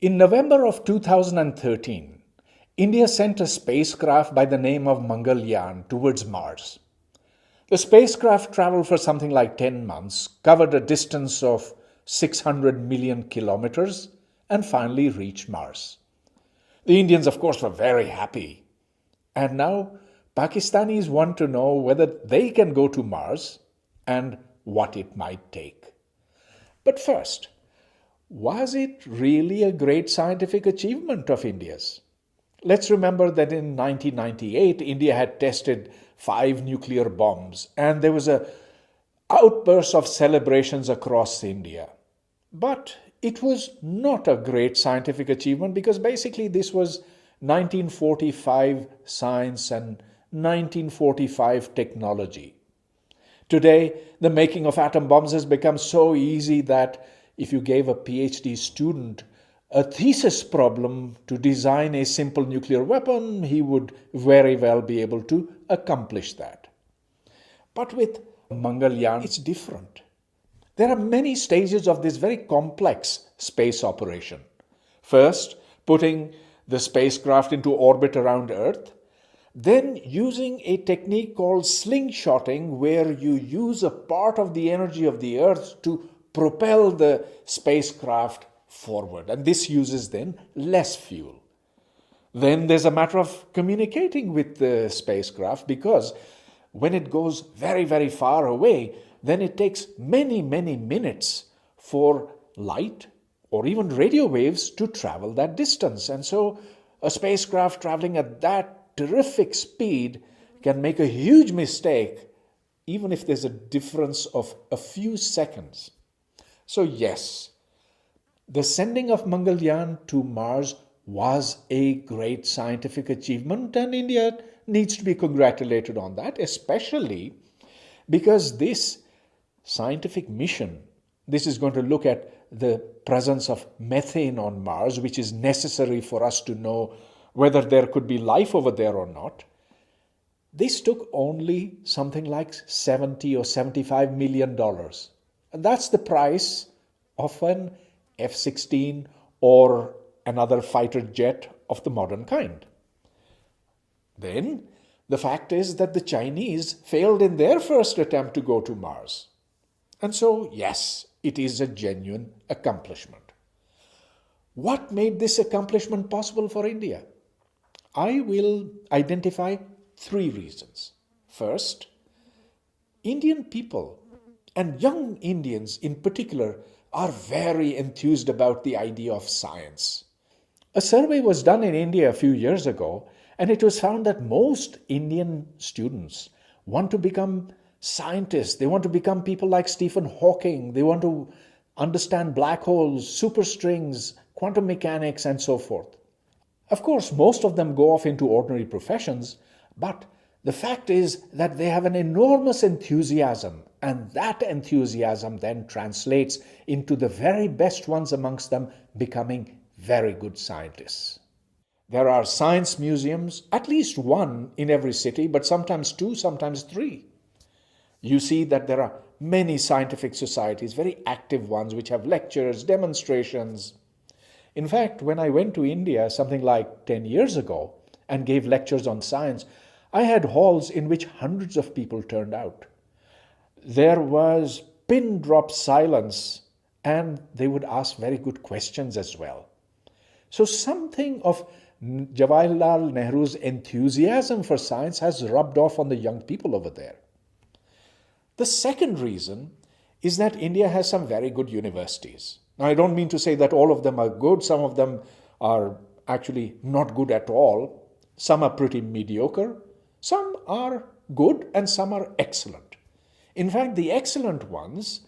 In November of 2013, India sent a spacecraft by the name of Mangalyaan towards Mars. The spacecraft traveled for something like 10 months, covered a distance of 600 million kilometers, and finally reached Mars. The Indians, of course, were very happy. And now Pakistanis want to know whether they can go to Mars and what it might take. But first, was it really a great scientific achievement of India's? Let's remember that in 1998, India had tested 5 nuclear bombs, and there was a outburst of celebrations across India. But it was not a great scientific achievement because basically this was 1945 science and 1945 technology. Today, the making of atom bombs has become so easy that if you gave a PhD student a thesis problem to design a simple nuclear weapon, he would very well be able to accomplish that. But with Mangalyaan, it's different. There are many stages of this very complex space operation. First, putting the spacecraft into orbit around Earth, then using a technique called slingshotting, where you use a part of the energy of the Earth to propel the spacecraft forward. And this uses then less fuel. Then there's a matter of communicating with the spacecraft, because when it goes very, very far away, then it takes many, many minutes for light or even radio waves to travel that distance. And so a spacecraft traveling at that terrific speed can make a huge mistake, even if there's a difference of a few seconds. So yes, the sending of Mangalyaan to Mars was a great scientific achievement, and India needs to be congratulated on that, especially because this scientific mission, this is going to look at the presence of methane on Mars, which is necessary for us to know whether there could be life over there or not. This took only something like $70 or $75 million. And that's the price of an F-16 or another fighter jet of the modern kind. Then, the fact is that the Chinese failed in their first attempt to go to Mars. And so, yes, it is a genuine accomplishment. What made this accomplishment possible for India? I will identify 3 reasons. First, Indian people, and young Indians in particular, are very enthused about the idea of science. A survey was done in India a few years ago, and it was found that most Indian students want to become scientists. They want to become people like Stephen Hawking. They want to understand black holes, superstrings, quantum mechanics, and so forth. Of course, most of them go off into ordinary professions, but the fact is that they have an enormous enthusiasm, and that enthusiasm then translates into the very best ones amongst them becoming very good scientists. There are science museums, at least one in every city, but sometimes 2, sometimes 3. You see that there are many scientific societies, very active ones, which have lectures, demonstrations. In fact, when I went to India something like 10 years ago and gave lectures on science, I had halls in which hundreds of people turned out. There was pin drop silence, and they would ask very good questions as well. So something of Jawaharlal Nehru's enthusiasm for science has rubbed off on the young people over there. The second reason is that India has some very good universities. Now, I don't mean to say that all of them are good. Some of them are actually not good at all. Some are pretty mediocre. Some are good and some are excellent. In fact, the excellent ones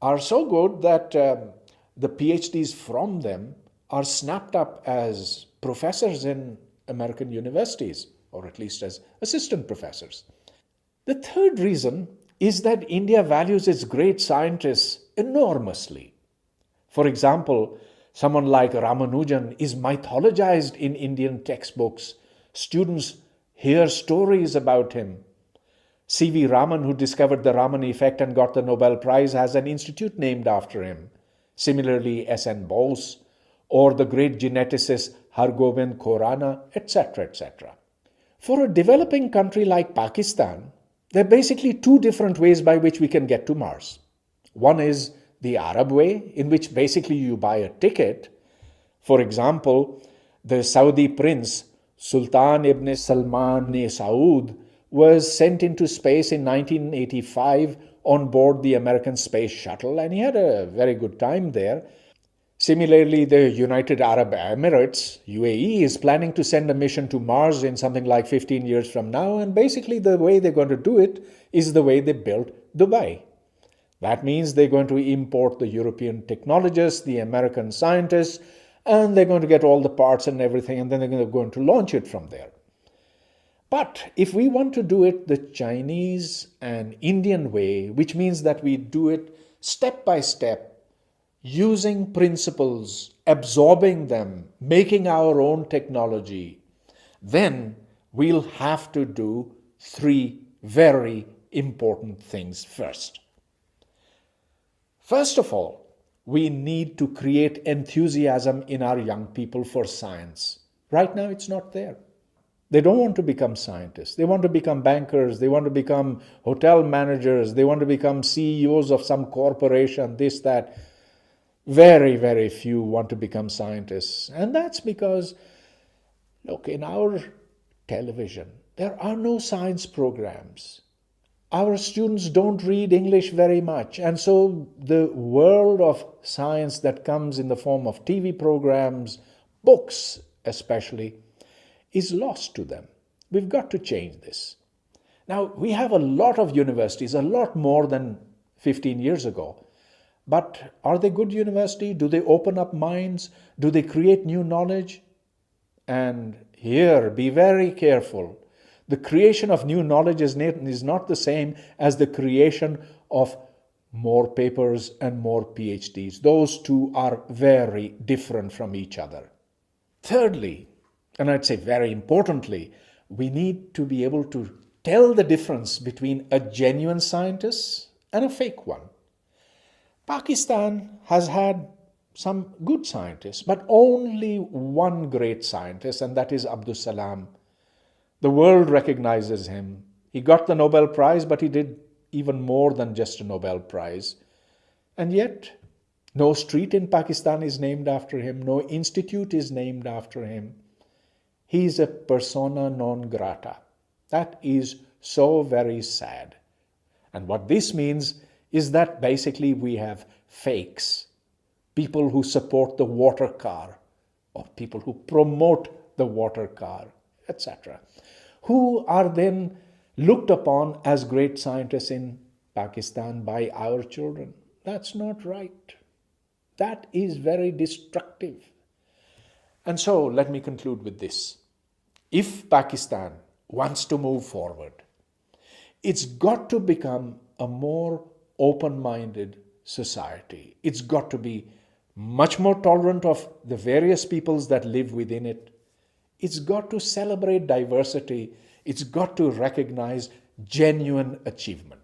are so good that the PhDs from them are snapped up as professors in American universities, or at least as assistant professors. The third reason is that India values its great scientists enormously. For example, someone like Ramanujan is mythologized in Indian textbooks. Students hear stories about him. C.V. Raman, who discovered the Raman effect and got the Nobel Prize, has an institute named after him. Similarly, S.N. Bose or the great geneticist Hargobind Khorana, etc., etc. For a developing country like Pakistan, there are basically two different ways by which we can get to Mars. One is the Arab way, in which basically you buy a ticket. For example, the Saudi prince Sultan ibn Salman Saud was sent into space in 1985 on board the American space shuttle, and he had a very good time there. Similarly, the United Arab Emirates, UAE, is planning to send a mission to Mars in something like 15 years from now, and basically the way they're going to do it is the way they built Dubai. That means they're going to import the European technologists, the American scientists, and they're going to get all the parts and everything, and then they're going to launch it from there. But if we want to do it the Chinese and Indian way, which means that we do it step by step, using principles, absorbing them, making our own technology, then we'll have to do three very important things first. First of all, we need to create enthusiasm in our young people for science. Right now, it's not there. They don't want to become scientists. They want to become bankers. They want to become hotel managers. They want to become CEOs of some corporation, this, that. Very, very few want to become scientists. And that's because, look, in our television, there are no science programs. Our students don't read English very much. And so the world of science that comes in the form of TV programs, books especially, is lost to them. We've got to change this. Now, we have a lot of universities, a lot more than 15 years ago. But are they good universities? Do they open up minds? Do they create new knowledge? And here, be very careful. The creation of new knowledge is not the same as the creation of more papers and more PhDs. Those two are very different from each other. Thirdly, and I'd say very importantly, we need to be able to tell the difference between a genuine scientist and a fake one. Pakistan has had some good scientists, but only one great scientist, and that is Abdus Salam. The world recognizes him. He got the Nobel Prize, but he did even more than just a Nobel Prize. And yet, no street in Pakistan is named after him. No institute is named after him. He is a persona non grata. That is so very sad. And what this means is that basically we have fakes, people who support the water car, or people who promote the water car, etc., who are then looked upon as great scientists in Pakistan by our children. That's not right. That is very destructive. And so let me conclude with this. If Pakistan wants to move forward, it's got to become a more open-minded society. It's got to be much more tolerant of the various peoples that live within it. It's got to celebrate diversity. It's got to recognize genuine achievement.